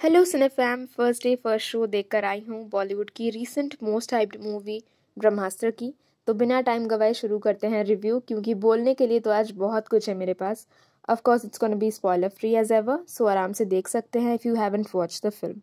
Hello Cinefam, first day first show देखकर आई हूँ बॉलीवुड की recent most hyped movie Brahmastra की। तो बिना टाइम गवाए शुरू करते हैं रिव्यू, क्योंकि बोलने के लिए तो आज बहुत कुछ है मेरे पास। Of course it's gonna be spoiler free as ever, so आराम से देख सकते हैं if you haven't watched the film.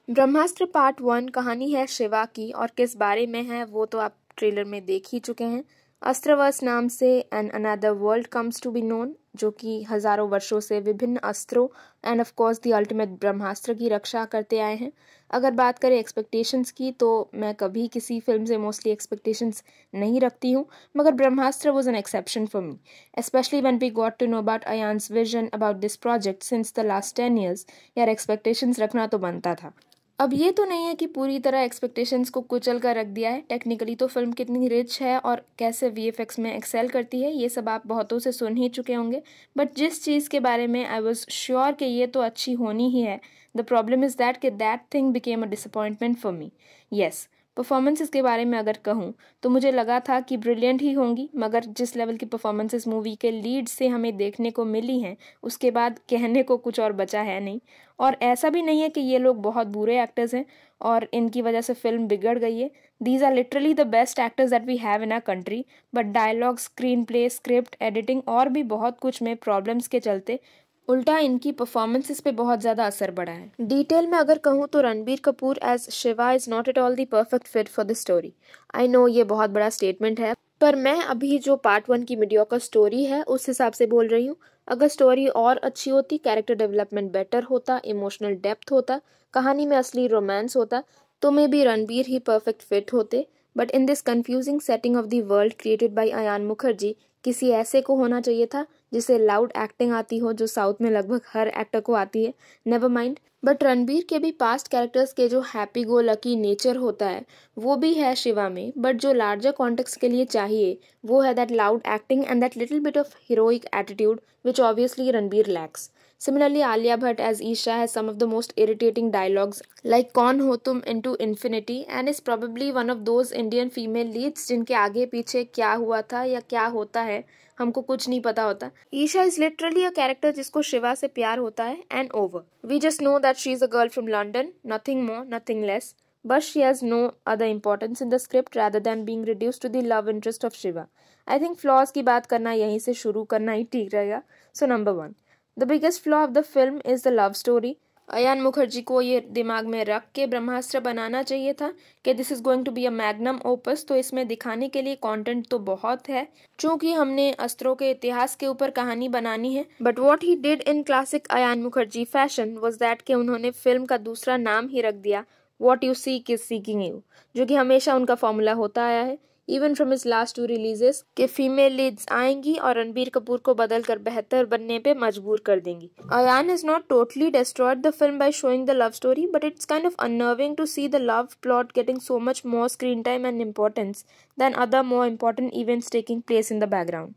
Brahmastra part 1 कहानी है शिवा की, और किस बारे में है वो तो आप ट्रेलर में देख ही चुके हैं। अस्त्रवर्ष नाम से an another world comes to be known, जो कि हजारों वर्षों से विभिन्न अस्त्रों and of course the ultimate Brahmastra की रक्षा करते आए हैं। अगर बात करें एक्सपेक्टेशंस की, तो मैं कभी किसी फिल्म से मोस्टली एक्सपेक्टेशंस नहीं रखती हूँ, मगर Brahmastra was an exception for me, specially when we got to know about Ayan's vision about this project since the last 10 years। यार एक्सपेक्टेशंस रखना तो बनता था। अब ये तो नहीं है कि पूरी तरह एक्सपेक्टेशंस को कुचल कर रख दिया है। टेक्निकली तो फिल्म कितनी रिच है और कैसे वीएफएक्स में एक्सेल करती है, ये सब आप बहुतों से सुन ही चुके होंगे। बट जिस चीज़ के बारे में आई वॉज श्योर कि ये तो अच्छी होनी ही है, द प्रॉब्लम इज़ दैट कि that thing became a disappointment for me. Yes, performances के बारे में अगर कहूँ तो मुझे लगा था कि ब्रिलियंट ही होंगी, मगर जिस लेवल की परफॉर्मेंसेस मूवी के लीड से हमें देखने को मिली हैं, उसके बाद कहने को कुछ और बचा है नहीं। और ऐसा भी नहीं है कि ये लोग बहुत बुरे एक्टर्स हैं और इनकी वजह से फिल्म बिगड़ गई है। These are literally the best actors that we have in our country, but dialogue, screenplay, script, editing और भी बहुत कुछ में प्रॉब्लम्स के चलते उल्टा इनकी परफॉर्मेंसेस पे बहुत ज़्यादा असर पड़ा है। डिटेल में अगर कहूँ तो Ranbir Kapoor as Shiva is not at all the perfect fit for the story. I know ये बहुत बड़ा स्टेटमेंट है, पर मैं अभी जो पार्ट 1 की मीडियोकर स्टोरी है उस हिसाब से बोल रही हूँ। अगर स्टोरी और अच्छी होती, कैरेक्टर डेवलपमेंट बेटर होता, इमोशनल डेप्थ होता, कहानी में असली रोमांस होता, तो मे बी रणबीर ही परफेक्ट फिट होते। But in this confusing setting of the world created by Ayan Mukherji, किसी ऐसे को होना चाहिए था जिसे लाउड एक्टिंग आती हो, जो साउथ में लगभग हर एक्टर को आती है। नेवर माइंड, बट रणबीर के भी पास्ट कैरेक्टर्स के जो हैप्पी गो लकी नेचर होता है वो भी है शिवा में, बट जो लार्जर कॉन्टेक्स्ट के लिए चाहिए वो है that loud acting and that little bit of heroic attitude which obviously Ranbir lakhs. Similarly, Alia Bhatt as Isha has some of the most irritating dialogues like "कौन हो तुम" into infinity, and is probably one of those Indian female leads जिनके आगे पीछे क्या हुआ था या क्या होता है हमको कुछ नहीं पता होता। Isha is literally a character जिसको शिवा से प्यार होता है and over. We just know that she is a girl from London, nothing more nothing less, but she has no other importance in the script rather than being reduced to the love interest of Shiva. I think flaws की बात करना यहीं से शुरू करना ही ठीक रहेगा। So number 1, the biggest flaw of the film is the love story. Ayan Mukherjee को ये दिमाग में रख के ब्रह्मास्त्र बनाना चाहिए था कि this is going to be a magnum opus, तो इसमें दिखाने के लिए कंटेंट तो बहुत है, चूंकि हमने अस्त्रों के इतिहास के ऊपर कहानी बनानी है। But what he did in classic Ayan Mukherjee fashion was that कि उन्होंने फिल्म का दूसरा नाम ही रख दिया what you seek is seeking you, जो कि हमेशा उनका फॉर्मूला होता आया है even from his last 2 releases के फीमेल लीड्स आएंगी और रणबीर कपूर को बदल कर बेहतर बनने पे मजबूर कर देंगी। Ayan has not totally destroyed the film by showing the love story, but it's kind of unnerving to see the love plot getting so much more screen time and importance than other more important events taking place in the background.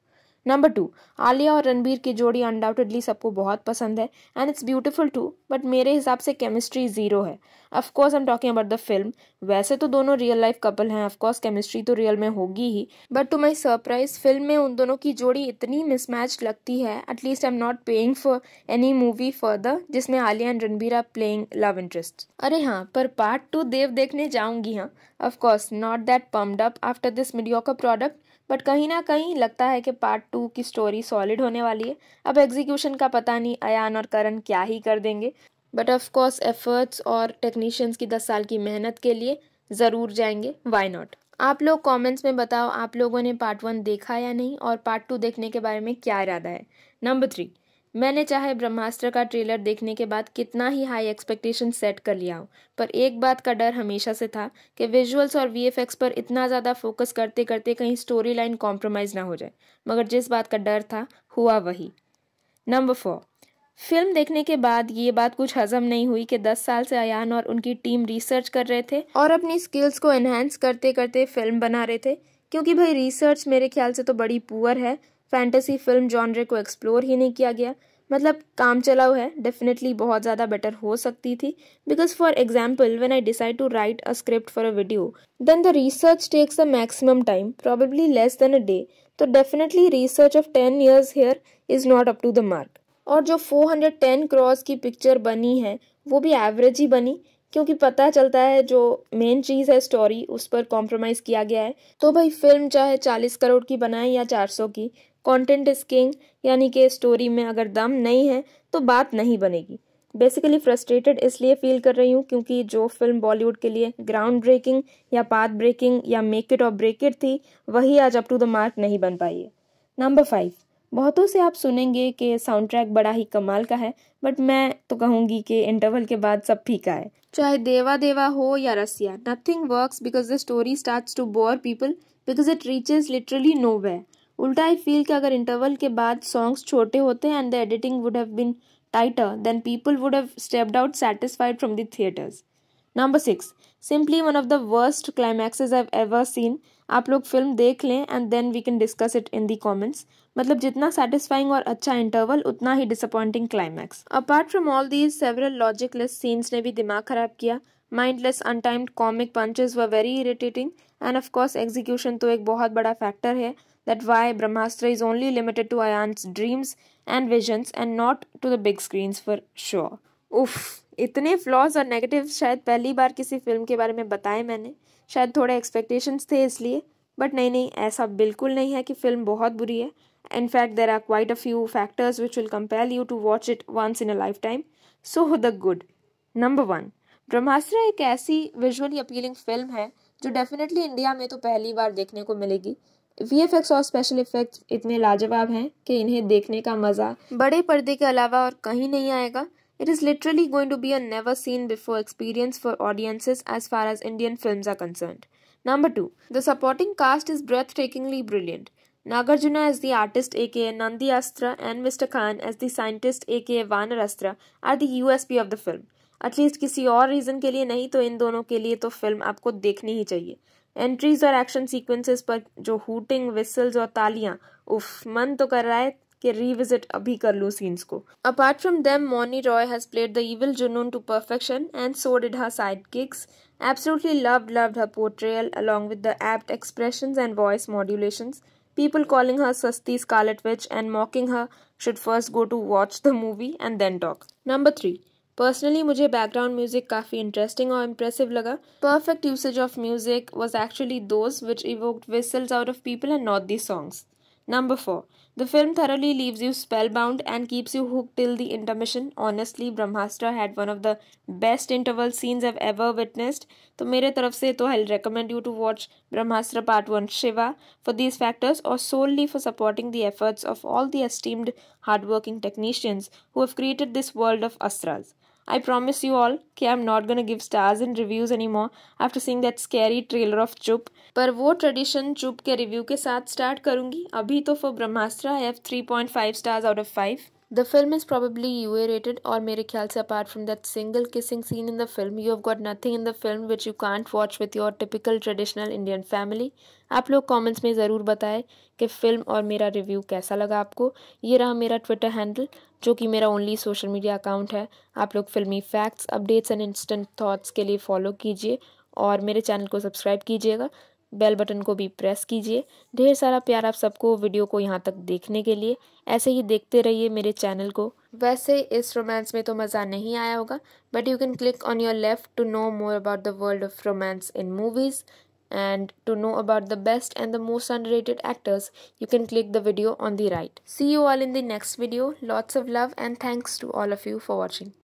Number 2, Alia और रणबीर की जोड़ी undoubtedly सबको बहुत पसंद है and it's beautiful too, but मेरे हिसाब से केमिस्ट्री जीरो है। Of course I am talking about the film. वैसे तो दोनों रियल लाइफ कपल हैं, ऑफ कोर्स केमिस्ट्री तो रियल में होगी ही, but to my surprise film में उन दोनों की जोड़ी इतनी मिसमैच लगती है। At least I am not paying for any movie further जिसमें Alia and Ranbir are playing love interest. अरे हाँ, पर पार्ट 2 देव देखने जाऊंगी। हाँ, of course not that pumped up after this mediocre product, but कहीं ना कहीं लगता है कि पार्ट 2 की स्टोरी सॉलिड होने वाली है। अब एग्जीक्यूशन का पता नहीं अयान और करण क्या ही कर देंगे, बट ऑफ कोर्स एफर्ट्स और टेक्नीशियंस की 10 साल की मेहनत के लिए ज़रूर जाएंगे, वाई नॉट। आप लोग कमेंट्स में बताओ आप लोगों ने पार्ट 1 देखा या नहीं, और पार्ट 2 देखने के बारे में क्या इरादा है। नंबर 3, मैंने चाहे ब्रह्मास्त्र का ट्रेलर देखने के बाद कितना ही हाई एक्सपेक्टेशन सेट कर लिया हो, पर एक बात का डर हमेशा से था कि विजुअल्स और वीएफएक्स पर इतना ज़्यादा फोकस करते करते कहीं स्टोरी लाइन कॉम्प्रोमाइज़ ना हो जाए, मगर जिस बात का डर था हुआ वही। नंबर 4, फिल्म देखने के बाद ये बात कुछ हजम नहीं हुई कि 10 साल से अयान और उनकी टीम रिसर्च कर रहे थे और अपनी स्किल्स को एनहांस करते करते फिल्म बना रहे थे, क्योंकि भाई रिसर्च मेरे ख्याल से तो बड़ी पुअर है। फैंटेसी फिल्म जॉनरे को एक्सप्लोर ही नहीं किया गया। मतलब काम चलाऊ है, डेफिनेटली बहुत ज़्यादा बेटर हो सकती थी. Because for example when I decide to write a script for a video then the research takes the maximum time, probably less than a day. तो definitely research of 10 years here is not up to the mark. और जो 410 crores की picture बनी है वो भी average ही बनी, क्योंकि पता चलता है जो मेन चीज़ है स्टोरी उस पर कॉम्प्रोमाइज़ किया गया है. तो भाई फिल्म चाहे 40 करोड़ की बनाए या 400 की, कंटेंट इज किंग. यानी कि स्टोरी में अगर दम नहीं है तो बात नहीं बनेगी. बेसिकली फ्रस्ट्रेटेड इसलिए फील कर रही हूँ क्योंकि जो फिल्म बॉलीवुड के लिए ग्राउंड ब्रेकिंग या पाथ ब्रेकिंग या मेक इट और ब्रेक इट थी वही आज अप टू द मार्क नहीं बन पाई है. नंबर 5. बहुतों से आप सुनेंगे कि साउंड ट्रैक बड़ा ही कमाल का है, बट मैं तो कहूँगी कि इंटरवल के बाद सब फीका है. चाहे देवा देवा हो या Rasiya, nothing works because the story starts to bore people because it reaches literally nowhere. उल्टा आई फील कि अगर इंटरवल के बाद सॉन्ग्स छोटे होते and the editing would have been tighter then people would have stepped out satisfied from the theatres. Number 6. Simply one of the worst climaxes I have ever seen. आप लोग film देख लें and then we can discuss it in the comments. मतलब जितना satisfying और अच्छा interval उतना ही disappointing climax. Apart from all these several logicless scenes ने भी दिमाग खराब किया. Mindless अनटाइम्ड comic punches were very irritating and of course execution तो एक बहुत बड़ा फैक्टर है. That why Brahmastra is only limited to Ayan's dreams and visions and not to the big screens for sure. उफ, इतने फ्लॉज और नेगेटिव्स शायद पहली बार किसी फिल्म के बारे में बताए मैंने. शायद थोड़े एक्सपेक्टेशंस थे इसलिए. बट नहीं, ऐसा बिल्कुल नहीं है कि फिल्म बहुत बुरी है. In fact, there are quite a few factors which will compel you to watch it once in a lifetime. So, the good. Number 1. ब्रह्मास्त्र एक ऐसी विजुअली अपीलिंग फिल्म है जो डेफिनेटली इंडिया में तो पहली बार देखने को मिलेगी. VFX और स्पेशल इफेक्ट्स इतने लाजवाब हैं कि इन्हें देखने का मज़ा बड़े पर्दे के अलावा और कहीं नहीं आएगा. It is literally going to be a never seen before experience for audiences as far as Indian films are concerned. Number 2. The supporting cast is breathtakingly brilliant. Nagarjuna as the artist aka Nandi Astra and Mr. Khan as the scientist aka Vanar Astra are the USP of the film. At least किसी और reason के लिए नहीं तो इन दोनों के लिए तो फिल्म आपको देखनी ही चाहिए. एंट्रीज और एक्शन सीक्वेंसेस पर जो हूटिंग विसल्स और तालियां, उफ, मन तो कर रहा है कि रिविजिट अभी कर लूँ सीन्स को. Apart from them Moni Roy has played the evil Junoon to perfection and so did her sidekicks. Absolutely loved her portrayal along with the apt expressions and voice modulations. People calling her Sasti Scarlet Witch and mocking her should first go to watch the movie and then talk. Number 3. Personally मुझे background music काफ़ी interesting और impressive लगा. Perfect usage of music was actually those which evoked whistles out of people and not the songs. Number 4. The film thoroughly leaves you spellbound and keeps you hooked till the intermission. Honestly, Brahmastra had one of the best interval scenes I've ever witnessed. तो मेरे तरफ से तो I'll recommend you to watch Brahmastra Part 1 Shiva for these factors or solely for supporting the efforts of all the esteemed hardworking technicians who have created this world of Astras. I promise you all कि I'm not gonna give stars in reviews anymore after seeing that scary trailer of चुप. पर वो tradition चुप के review के साथ start करूंगी. अभी तो for Brahmastra I have 3.5 stars out of 5. The film is probably UA rated और मेरे ख्याल से apart from that single kissing scene in the film, you have got nothing in the film which you can't watch with your typical traditional Indian family. आप लोग comments में ज़रूर बताएं कि फ़िल्म और मेरा रिव्यू कैसा लगा आपको. ये रहा मेरा ट्विटर हैंडल जो कि मेरा ओनली सोशल मीडिया अकाउंट है. आप लोग फिल्मी facts, updates and instant thoughts के लिए फॉलो कीजिए और मेरे चैनल को सब्सक्राइब कीजिएगा. बेल बटन को भी प्रेस कीजिए. ढेर सारा प्यार आप सबको वीडियो को यहाँ तक देखने के लिए. ऐसे ही देखते रहिए मेरे चैनल को. वैसे इस रोमांस में तो मज़ा नहीं आया होगा, but you can click on your left to know more about the world of romance in movies and to know about the best and the most underrated actors, you can click the video on the right. See you all in the next video. Lots of love and thanks to all of you for watching.